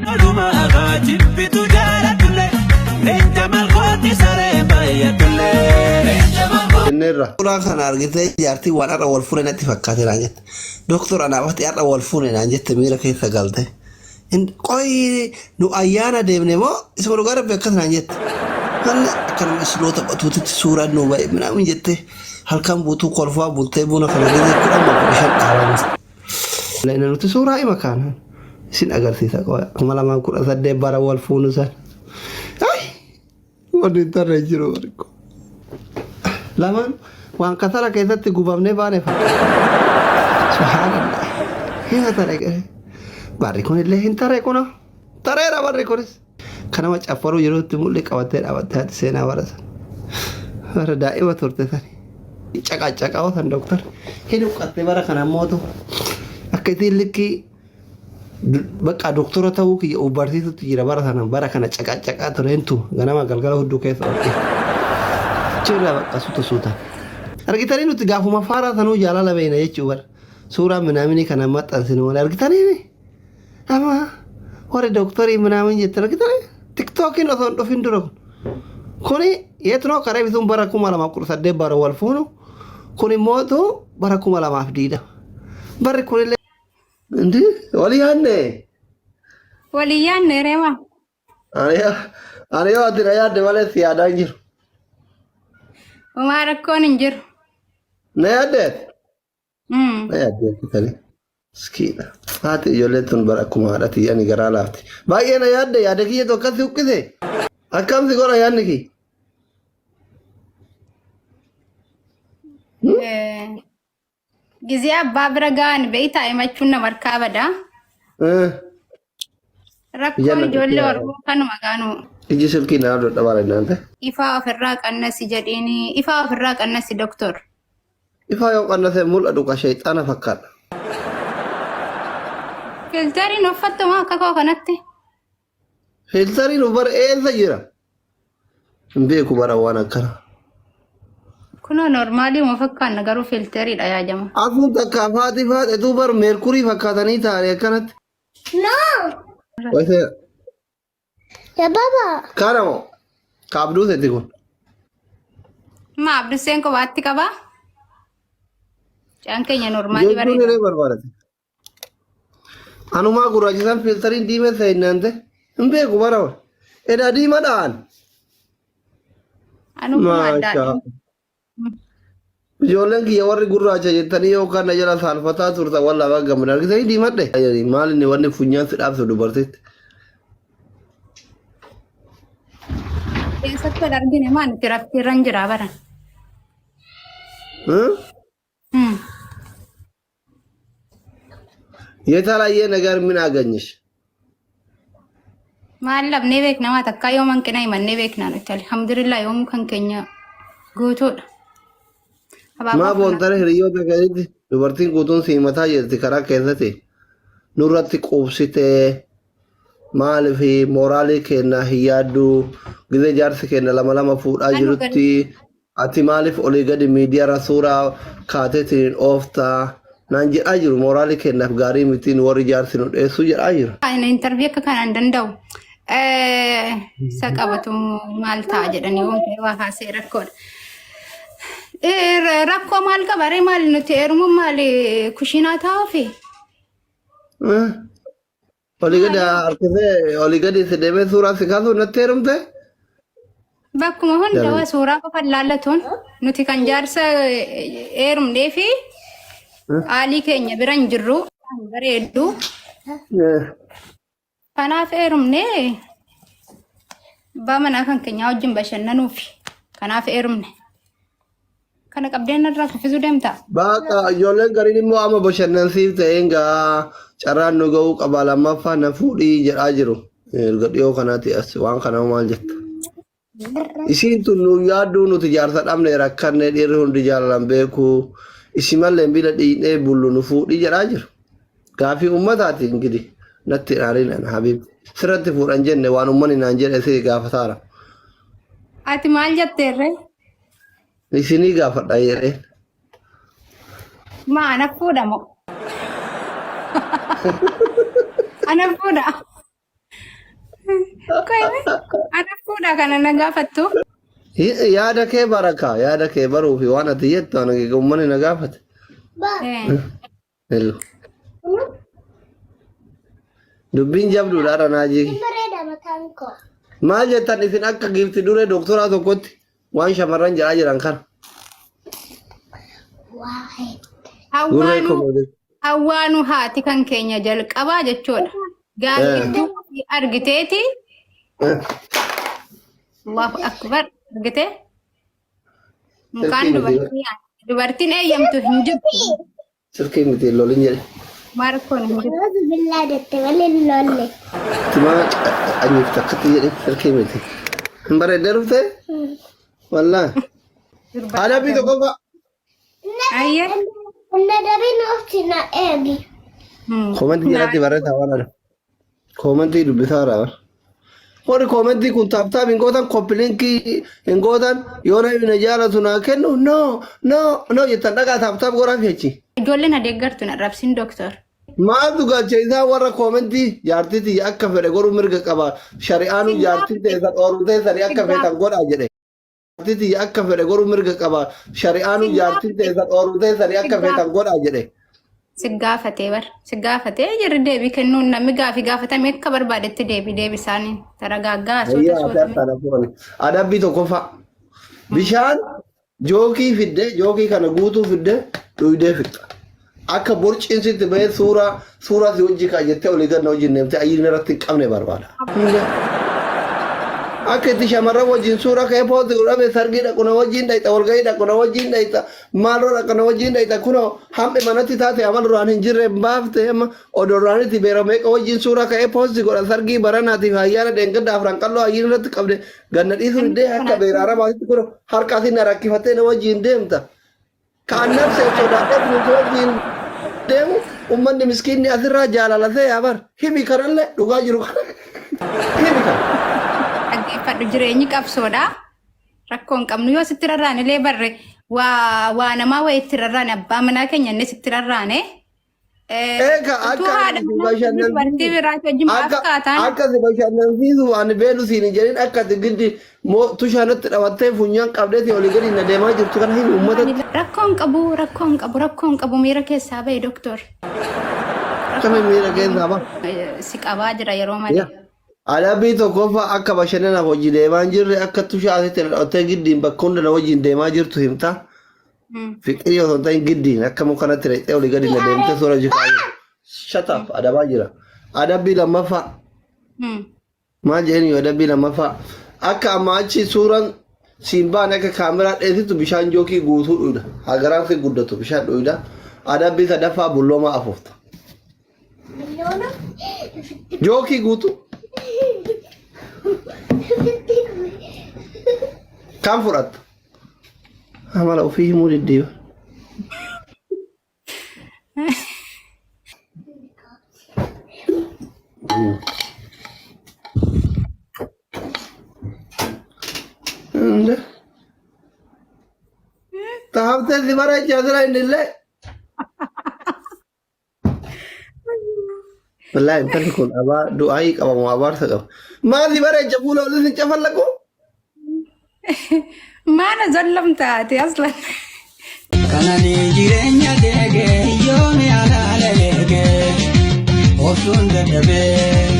Oduma agajib bitu jala tulle. Leenja malkooti saree baay'ee tulle. Nera. Orang kan argite jarti wan arra wal fure natti fakkaate naan jette. Doktor ana waqti arra wal fure naan jette miira keessa galte. Qoy nu ayyaana deemne moo isa wal gara beekas naan jette. Kan kan misloota batuutti suuraa nu baay'ee minaamin jette. Halkan buutuu kolfaa bultee buna kana gadi kudhan makuu shan dhaabamsa. Laina nuti suuraa ima kana. Isin agarsiisa qoya. Kuma lamaan kudha saddeet bara wal fuunu san. Ay! Wanni tarree jiru wariko. Lamaan waan kasara keessatti gubamnee baane fakkaata. Subhaanallah. Hin taree. Barri kun illee hin taree kuna. Tareera barri kunis. Kana macaafaruu yerootti mul'ii qabattee dhaabattee haati seenaa baratan. Bara daa'ima turte sani. Caqacaqaa san doktor. Hin uqqattee bara kana mootu. Akka itiin likkii bakka doktora ta'uu kiyya barsiisutti jira bara sana bara kana caqacaqaa tureentu ganama galgala hudduu keessa oolche. Jira bakka suuta. Argitanii nuti gaafuma faaraa sanuu jaalala beena jechuu bara. Suuraa minaamini kana maxxansinu wal argitanii. Ama warri doktorii minaamin jette argitanii. TikTokiin osoo hin dhufin dura kun. Kuni yeetnoo karee bituun bara 2018 bara wal fuunu. Kuni mootu bara 2020. Barri kunillee. Ndi waliyaanne reema. Ani yoo ati na yaadde malee si yaadaan jiru. Umaa rakkoon hin jiru. Na yaaddeet? Na yaaddeet bitanii. Skiidha. Haati ijoollee tun bara akkuma haadhati ani garaa laafti. Baay'ee na yaadde yaada kiyyatu akkasii uqqise. Akkamsi godha yaadni kiyya? ጊዜ አባብረ ጋን በይታ አይመቹና መርካበዳ ረኮን ጆለ ወርቦ ከን መጋኑ እጂ ስልኪ ናዶ ደባለ እናንተ ኢፋ አፍራ ቀነስ ጀዲኒ ኢፋ አፍራ ቀነስ ዶክተር ኢፋ ያው ቀነሰ ሙልዱ ከሸይጣን ፈካል ፊልተሪ ነው ፈተማ ከኮ ከነቴ ፊልተሪ ነው በር ኤል ዘጅራ እንቤኩ በራዋና ከራ Kuna normali mafakkaan nagaru filteri dha yaa jama. Afun takka faati tu bar merkuri fakkaatanii taa'anii akkanatti. No. Wayse. Ya baba. Kaanamo. Kaabduu seeti kun. Ma abduseen ko baatti qaba. Caan keenya normali bareeda. Jechuun illee barbaadate. Anumaa gurraachisan filteriin diimee seennante. Hin beeku barawa. Edda diimadhaan. Anumaa addaadha. Ijoolleen kiyya warri gurraacha jettanii yookaan na jala saalfataa turta walla bagga mun argitanii diimadhe. Maal inni wanni funyaan si dhaabsu dubartiitti. Eessatti wal argine maan itti raftiirran jira baran. የተለያየ ነገር ምን አገኘሽ? ማለም ኔቤክ ነማ ተካ ዮም አንከና ይመን ኔቤክ ናኑ አልሐምዱሊላህ ዮም ከንከኛ ጎቶዳ Ma bontare hiriyoota keessatti dubartiin guutuun siimataa jirti karaa keessatti nurratti qubsite maaliif mooraalii kenna hin yaaddu gizee jaarsi kenna lama fuudhaa jirutti ati maaliif olii gadi miidiyaarra suuraa kaateetiin ooftaa naan jedhaa jiru mooraalii kennaaf gaarii mitiin warri jaarsi nu dheessuu jedhaa jiru. Interview akka kanaan danda'u saqabatu maal ta'a jedhanii waan waa haasee rakkoodha. Rakkoo maal qabare maal nuti eerumu maal kushiinaa taa'uufi. Olii gadi si deemee suuraa si kaasuu natti heerumte? Bakkuma hundaa suuraa qofa laallatuun nuti kan jaarsa eerumnee fi haalii keenya bira hin jirru bareeddu. Kanaaf eerumnee bamanaa kan keenyaa wajjin bashannanuufi kanaaf eerumne. Kana qabdeen irraa kuffisuu deemta. Baqa ijoolleen gariin immoo amma bashannansiif ta'een gaa carraan nu ga'uu qaba lammaffaa na fuudhii jedhaa jiru. Erga dhiyoo kanaati as waan kana maal jetta. Isiin tun nu yaadduu nuti jaarsa dhabne rakkanne dhiirri hundi jaalalan beeku. Isi mallee bila dhiidhee bullu nu fuudhii jedhaa jiru. Gaafii uummataati ingidi natti dhaariin ana habiibti. Sirratti fuudhan jenne waan uummanni naan jedhe si gaafataara. Ati maal jetteerree? Isinii gaafadha jedheen. Ma ana fuudha moo? Ana fuudha. kana nagaafattu. Yaada kee baraka yaada kee baruu fi waan ati jettu ana uummanni na gaafate. Hello. Dubbiin jabduudha ranaaji. Maal jettan isin akka giifti dure doktoraa tokkotti waan shamarran jedhaa jiran kana. Hawwaanu haati kan keenya jalqabaa jechuudha. Gaazexuu argiteeti. Allahu akbar argitee. Mukaan dubartiin eeyyamtu hin jirtu. Sirkii miti lolin jedhe. Markoon hin jirtu. Rose billaa dette malee lolle. Timaa anyif takkatti jedhe sirkii miti. Hin bareeddee dhuftee? Wallaahi. Haadha bii tokko fa'a. Ayyee. Inna dabiin ofti na eegi. Komentii jalatti barreessaa waan adda. Komentii dubbisaa irraa. Warri komentii kun taaptaap hin gootan koppilinkii hin gootan yoo na hin jaalatu naa kennu no jettan dhagaa taaptaap godhaaf jechi. Ijoolleen adeeggartu na rabsiin doktor. Maaltu galchee isaa warra komentii jaartitii akka fedhe godhuu mirga qaba. Shari'aanu jaartii teessan ooluu teessanii akka feetan godhaa jedhe. Jaartitii akka fedhe godhuu mirga qaba. Shari'aanu jaartii teessan ooluu teessanii akka feetan godhaa jedhe. Sigaafatee jirri deebii kennuun namni gaafii gaafatame akka barbaadetti deebii isaanii taragaaggaa adabbii tokko fa'a. Bishaan jookii fidde jookii kana guutuu fidde dhuydee fixa. Akka borciin sitti bahee suuraa si hojii kaa jettee olii ganna hojiin deemtee ayyiin irratti hin qabne barbaada. Akka itti shamarran wajjin suura ka'ee pootii godhame sargii dhaquna wajjin dhayxa walgahii dhaquna wajjin dhayxa maaloo dhaquna wajjin dhayxa kunoo hammi manatti taate amal duraan hin jirre baafte amma odoo duraanitti beera meeqa wajjin suura ka'ee pootii godha sargii baranaatiif ayyaana dheengadda afran qalloo ayyiin irratti qabde ganna dhiisu iddee akka beeraara baasitti kunoo harkaatiin na rakkifattee na wajjin deemta. Kaannan see sodaatee nuti wajjin deemu ummanni miskiinni asirraa jaalalatee abar himi kanallee dhugaa jiru kana himi kana. Dhaggeeffadhu jireenyi qabsoodha. Rakkoon qabnu yoo sitti rarraane illee barre waa namaa wayii itti rarraane abbaa manaa keenya inni sitti rarraane. Akka si bashannansiisu ani beelu siin hin jedhin akka ati giddi tushaanatti dhawattee funyaan qabdeeti olii gadi na deemaa jirtu kana hin uummata. Rakkoon qabu miira keessaa bahe doktor. Akkamiin miira keessaa baha? Si qabaa jira yeroo malee. Adabbii tokkoffaa akka bashannanaaf hojii deemaa hin jirre akka tushaatitti dhawattee giddiin bakka hunda na wajjin deemaa jirtu himta. Fiqirii osoo hin ta'in giddiin akka mukanatti dhaqxee olii gadi na deemtee suura jikaa jiru. Shataaf adabaa jira. Adabbii lammaffaa. Maal jedhanii adabbii lammaffaa. Akka amma achi suuraan siin baan akka kaameraa dheessitu bishaan jookii guutuu dhuudha. Hagaraan si guddatu bishaan dhuudha. Adabbii sadaffaa bullooma afuufta. Jookii guutuu. Kam fudhatta? Amala ofii himuu diddiiba. Tahamtee si bara ijaasaa indillee. Wallahi intalli kun abaa du'aayii qabamu abaarsa qaba. Maali bareecha fuula olii sin cafallaqu? Mana zallamtaati aslan. Kanani jireenya deegee yooni alaala eegee of tuun dadhabee.